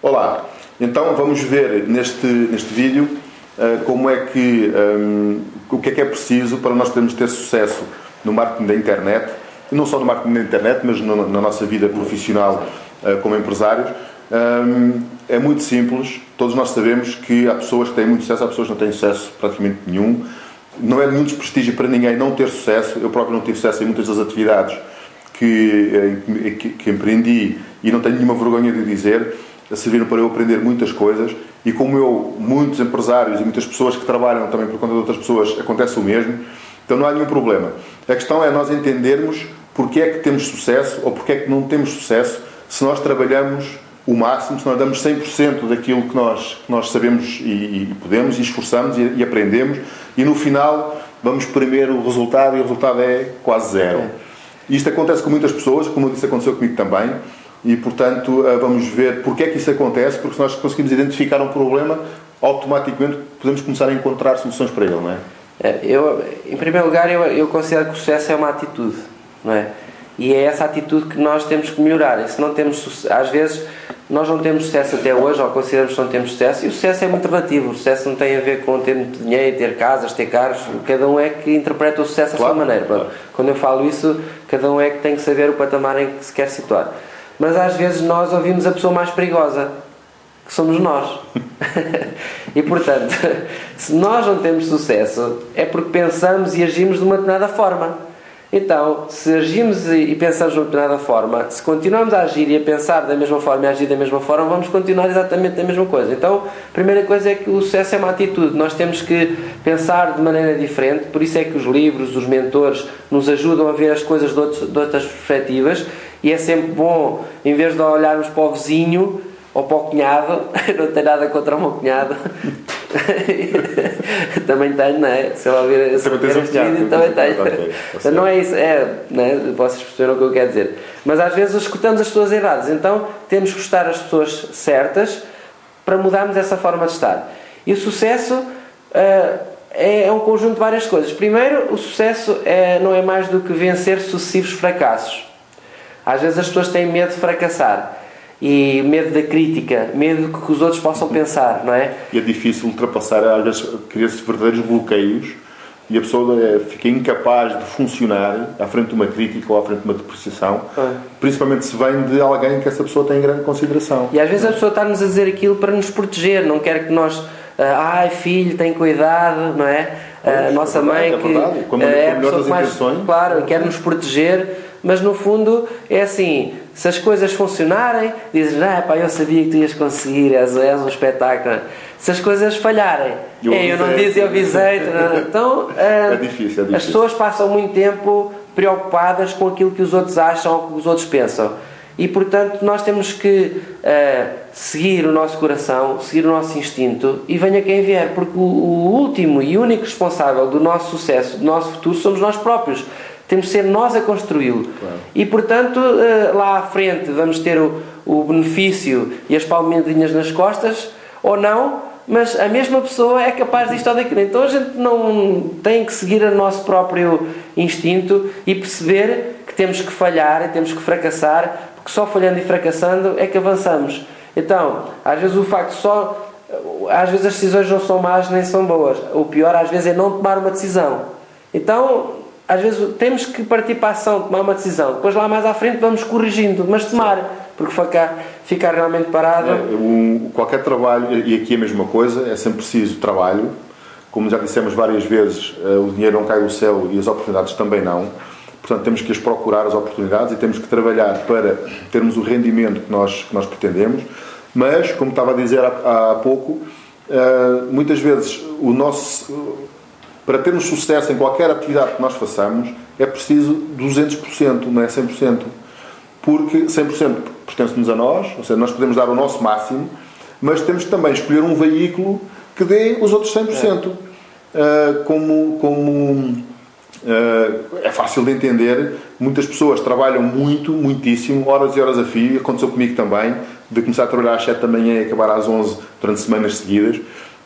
Olá, então vamos ver neste vídeo como é que, o que é preciso para nós podermos ter sucesso no marketing da internet, e não só no marketing da internet, mas na nossa vida profissional como empresários. É muito simples, todos nós sabemos que há pessoas que têm muito sucesso, há pessoas que não têm sucesso praticamente nenhum. Não é nenhum desprestígio para ninguém não ter sucesso. Eu próprio não tive sucesso em muitas das atividades que empreendi e não tenho nenhuma vergonha de dizer. Serviram para eu aprender muitas coisas e como eu, muitos empresários e muitas pessoas que trabalham também por conta de outras pessoas, acontece o mesmo. Então não há nenhum problema. A questão é nós entendermos porque é que temos sucesso ou porque é que não temos sucesso se nós trabalhamos o máximo, se nós damos 100% daquilo que nós sabemos e podemos e esforçamos e aprendemos e no final vamos primeiro o resultado e o resultado é quase zero. Isto acontece com muitas pessoas, como eu disse, aconteceu comigo também. E, portanto, vamos ver porque é que isso acontece, porque se nós conseguimos identificar um problema, automaticamente podemos começar a encontrar soluções para ele, não é? Em primeiro lugar, eu considero que o sucesso é uma atitude, não é? E é essa atitude que nós temos que melhorar. E se não temos, às vezes, nós não temos sucesso até hoje, ou consideramos que não temos sucesso, e o sucesso é muito relativo. O sucesso não tem a ver com ter muito dinheiro, ter casas, ter carros. Cada um é que interpreta o sucesso à sua maneira. Claro. Quando eu falo isso, cada um é que tem que saber o patamar em que se quer situar. Mas às vezes nós ouvimos a pessoa mais perigosa, que somos nós. E portanto, se nós não temos sucesso, é porque pensamos e agimos de uma determinada forma. Então, se agimos e pensamos de uma determinada forma, se continuamos a agir e a pensar da mesma forma e a agir da mesma forma, vamos continuar exatamente da mesma coisa. Então, a primeira coisa é que o sucesso é uma atitude. Nós temos que pensar de maneira diferente, por isso é que os livros, os mentores, nos ajudam a ver as coisas de outras perspectivas. E é sempre bom, em vez de olharmos para o vizinho ou para o cunhado, não tenho nada contra o meu cunhado, também tenho, não é? Se eu ouvir esse vídeo, também tenho. Então, não é isso, não é? Vocês perceberam o que eu quero dizer. Mas às vezes escutamos as pessoas erradas, então temos que escutar as pessoas certas para mudarmos essa forma de estar. E o sucesso é um conjunto de várias coisas. Primeiro, o sucesso não é mais do que vencer sucessivos fracassos. Às vezes as pessoas têm medo de fracassar e medo da crítica, medo do que os outros possam pensar, não é? E é difícil ultrapassar, às vezes cria-se verdadeiros bloqueios e a pessoa fica incapaz de funcionar à frente de uma crítica ou à frente de uma depreciação, principalmente se vem de alguém que essa pessoa tem grande consideração. E às vezes a pessoa está-nos a dizer aquilo para nos proteger, não quer que nós... filho, tem cuidado, não é? A nossa mãe que é a pessoa que mais... Claro, quer nos proteger... Mas no fundo é assim, se as coisas funcionarem, dizes, eu sabia que tu ias conseguir, és um espetáculo. Se as coisas falharem, eu não disse, eu avisei. Então, é difícil. As pessoas passam muito tempo preocupadas com aquilo que os outros acham ou que os outros pensam. E portanto nós temos que seguir o nosso coração, seguir o nosso instinto e venha quem vier, porque o último e único responsável do nosso sucesso, do nosso futuro, somos nós próprios. Temos de ser nós a construí-lo. Claro. E portanto lá à frente vamos ter o benefício e as palmadinhas nas costas ou não, mas a mesma pessoa é capaz disto ou daquilo. Então a gente não tem que seguir o nosso próprio instinto e perceber que temos que falhar e temos que fracassar, porque só falhando e fracassando é que avançamos. Então, às vezes às vezes as decisões não são más nem são boas. O pior às vezes é não tomar uma decisão. Então, às vezes temos que partir para a ação, tomar uma decisão. Depois lá mais à frente vamos corrigindo, mas tomar, porque ficar realmente parado... Qualquer trabalho, e aqui a mesma coisa, é sempre preciso trabalho. Como já dissemos várias vezes, o dinheiro não cai do céu e as oportunidades também não. Portanto, temos que as procurar, as oportunidades, e temos que trabalhar para termos o rendimento que nós pretendemos. Mas, como estava a dizer há pouco, muitas vezes para termos sucesso em qualquer atividade que nós façamos, é preciso 200%, não é 100%. Porque 100% pertence-nos a nós, ou seja, nós podemos dar o nosso máximo, mas temos que também escolher um veículo que dê os outros 100%. É fácil de entender, muitas pessoas trabalham muitíssimo, horas e horas a fio, aconteceu comigo também, de começar a trabalhar às 7 da manhã e acabar às 11 durante semanas seguidas,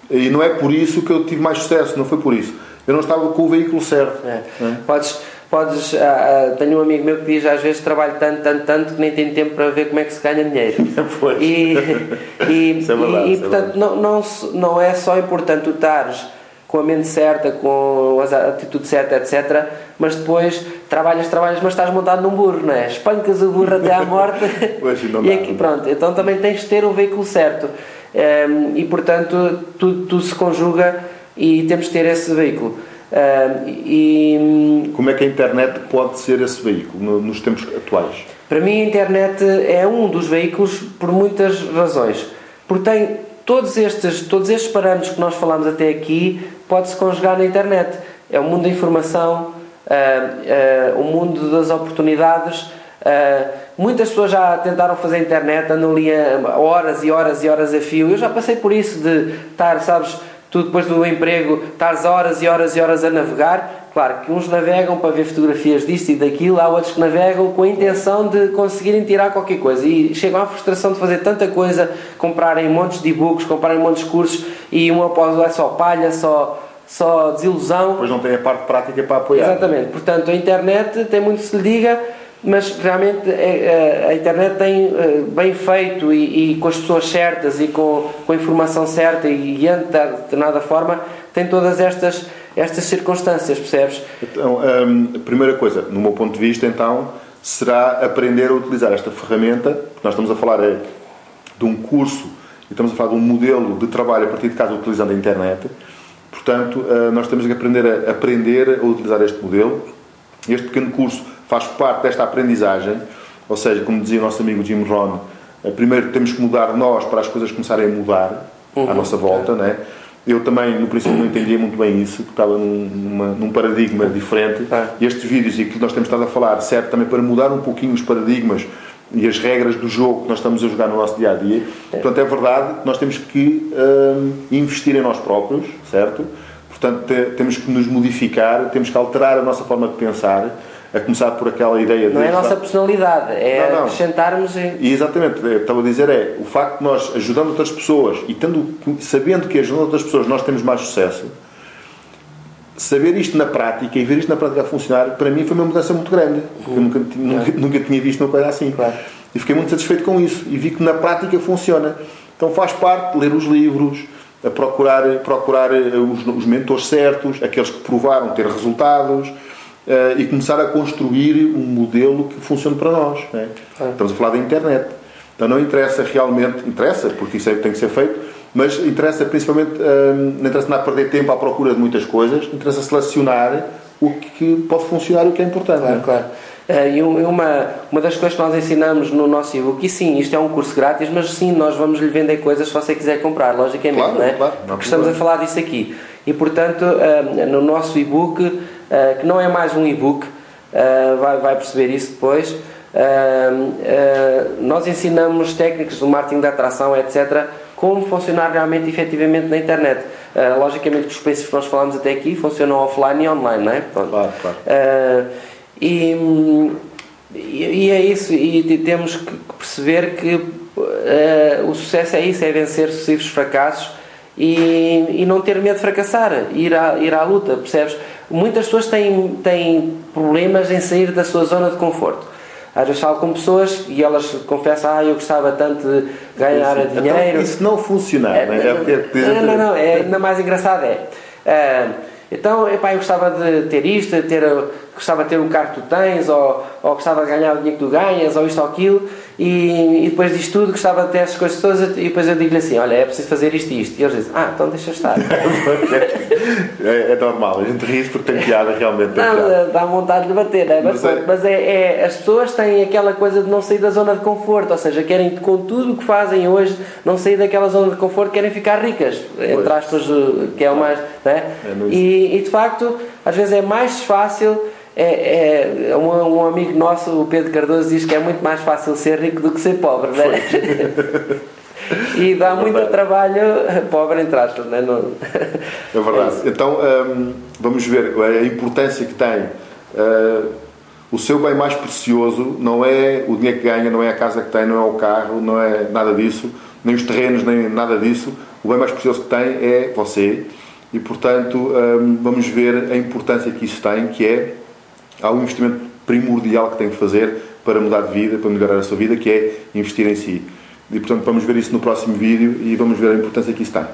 e não é por isso que eu tive mais sucesso, não foi por isso. Eu não estava com o veículo certo. tenho um amigo meu que diz às vezes trabalho tanto que nem tenho tempo para ver como é que se ganha dinheiro. Isso é verdade, portanto não é só importante tu estares com a mente certa, com a atitude certa, etc. Mas depois trabalhas, mas estás montado num burro, não é? Espancas o burro até à morte. E aqui pronto, então também tens de ter o veículo certo. E portanto tudo se conjuga e temos de ter esse veículo. Como é que a internet pode ser esse veículo nos tempos atuais? Para mim a internet é um dos veículos por muitas razões, porque tem todos estes parâmetros que nós falamos até aqui, pode-se conjugar na internet. É o mundo da informação, o mundo das oportunidades. Muitas pessoas já tentaram fazer a internet, andam ali horas e horas e horas a fio. Eu já passei por isso de estar, sabes, tu depois do emprego, estares horas e horas e horas a navegar. Claro que uns navegam para ver fotografias disto e daquilo, há outros que navegam com a intenção de conseguirem tirar qualquer coisa e chegam à frustração de fazer tanta coisa, comprarem montes de e-books, comprarem montes de cursos e um após o outro é só palha, só desilusão. Pois não tem a parte prática para apoiar. Exatamente, portanto a internet tem muito que se lhe diga, mas realmente a internet tem bem feito e com as pessoas certas e com a informação certa e guiando de determinada forma, tem todas estas circunstâncias, percebes? Então, a primeira coisa, no meu ponto de vista, então, será aprender a utilizar esta ferramenta, porque nós estamos a falar de um curso e estamos a falar de um modelo de trabalho a partir de casa utilizando a internet. Portanto, nós temos que aprender a utilizar este modelo. Este pequeno curso faz parte desta aprendizagem, ou seja, como dizia o nosso amigo Jim Rohn, primeiro temos que mudar nós para as coisas começarem a mudar à nossa volta, não é? Eu também, no princípio, não entendia muito bem isso, porque estava num paradigma diferente. E estes vídeos e aquilo que nós temos estado a falar serve também para mudar um pouquinho os paradigmas e as regras do jogo que nós estamos a jogar no nosso dia-a-dia. Portanto, é verdade que nós temos que investir em nós próprios, certo? Portanto, temos que nos modificar, temos que alterar a nossa forma de pensar, a começar por aquela ideia de... Não é a nossa personalidade, é acrescentarmos... E exatamente, estava a dizer, o facto de nós ajudando outras pessoas e sabendo que ajudando outras pessoas nós temos mais sucesso, saber isto na prática e ver isto na prática a funcionar, para mim foi uma mudança muito grande, porque eu nunca tinha visto uma coisa assim. Claro. E fiquei muito satisfeito com isso, e vi que na prática funciona. Então faz parte de ler os livros, a procurar os mentores certos, aqueles que provaram ter resultados, e começar a construir um modelo que funcione para nós. Não é? Estamos a falar da internet. Então não interessa realmente, interessa, porque isso tem que ser feito, mas interessa principalmente, não interessa nada perder tempo à procura de muitas coisas, interessa selecionar o que pode funcionar e o que é importante. Claro, claro. E uma das coisas que nós ensinamos no nosso e-book, e sim, isto é um curso grátis, mas sim, nós vamos lhe vender coisas se você quiser comprar, logicamente, claro, não é? Claro, porque estamos a falar disso aqui. E portanto, no nosso e-book, que não é mais um e-book, vai perceber isso depois, nós ensinamos técnicas do marketing da atração, etc., como funcionar realmente efetivamente na internet. Logicamente que os preços que nós falamos até aqui funcionam offline e online, não é? Pronto. Claro, claro. E é isso, e temos que perceber que o sucesso é isso, é vencer sucessivos fracassos e não ter medo de fracassar, ir à luta, percebes? Muitas pessoas têm problemas em sair da sua zona de conforto. Às vezes falo com pessoas e elas confessam, eu gostava tanto de ganhar dinheiro. Então, isso não funcionar, não é? Não, ainda mais engraçado então, eu gostava de ter isto, gostava de ter o carro que tu tens, ou gostava de ganhar o dinheiro que tu ganhas, ou isto ou aquilo, e depois disto tudo, gostava de ter estas coisas todas, e depois eu digo-lhe assim, olha, é preciso fazer isto e isto. E eles dizem, então deixa estar. É normal, a gente ri porque tem piada, realmente. Dá vontade de lhe bater, não é? Mas as pessoas têm aquela coisa de não sair da zona de conforto, ou seja, querem, com tudo o que fazem hoje, não sair daquela zona de conforto, querem ficar ricas, entre aspas, que é o mais... Não é? E de facto, às vezes é mais fácil... Um amigo nosso, o Pedro Cardoso, diz que é muito mais fácil ser rico do que ser pobre, não é? E dá muito trabalho, pobre entre aspas, não é? É verdade. Então, vamos ver a importância que tem. O seu bem mais precioso não é o dinheiro que ganha, não é a casa que tem, não é o carro, não é nada disso, nem os terrenos, nem nada disso. O bem mais precioso que tem é você. E, portanto, vamos ver a importância que isso tem, que é há um investimento primordial que tem que fazer para mudar de vida, para melhorar a sua vida, que é investir em si. E, portanto, vamos ver isso no próximo vídeo e vamos ver a importância que isso tem.